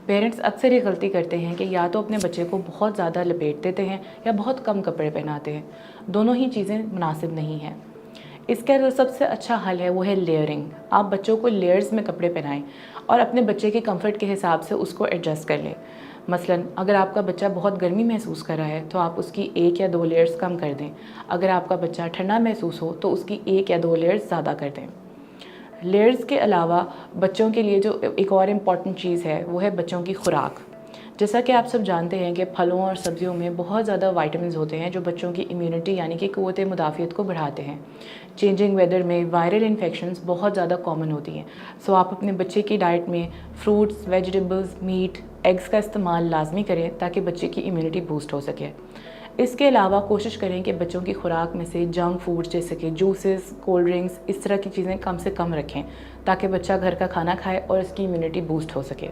Parents अक्सर ये गलती करते हैं कि या तो अपने बच्चे को बहुत ज़्यादा लपेट देते हैं या बहुत कम कपड़े पहनाते हैं। दोनों ही चीज़ें मुनासिब नहीं हैं। इसका जो सबसे अच्छा हल है वो है लेयरिंग। आप बच्चों को लेयर्स में कपड़े पहनाएं और अपने बच्चे के कंफर्ट के हिसाब से उसको एडजस्ट कर लें। मसलन अगर आपका बच्चा बहुत गर्मी महसूस कर रहा है तो आप उसकी 1 या 2 लेयर्स कम कर दें। अगर आपका बच्चा ठंडा महसूस हो तो उसकी 1 या 2 लेयर्स ज़्यादा कर दें। लेयर्स के अलावा बच्चों के लिए जो एक और इम्पॉर्टेंट चीज़ है वो है बच्चों की खुराक। जैसा कि आप सब जानते हैं कि फलों और सब्जियों में बहुत ज़्यादा विटामिन्स होते हैं जो बच्चों की इम्यूनिटी यानी कि क़ुव्वत मुदाफ़ियत को बढ़ाते हैं। चेंजिंग वेदर में वायरल इन्फेक्शंस बहुत ज़्यादा कॉमन होती हैं। सो आप अपने बच्चे की डाइट में फ्रूट्स, वेजिटेबल्स, मीट, एग्स का इस्तेमाल लाजमी करें ताकि बच्चे की इम्यूनिटी बूस्ट हो सके। इसके अलावा कोशिश करें कि बच्चों की खुराक में से जंक फूड जैसे कि जूसेस, कोल्ड ड्रिंक्स, इस तरह की चीज़ें कम से कम रखें ताकि बच्चा घर का खाना खाए और इसकी इम्यूनिटी बूस्ट हो सके।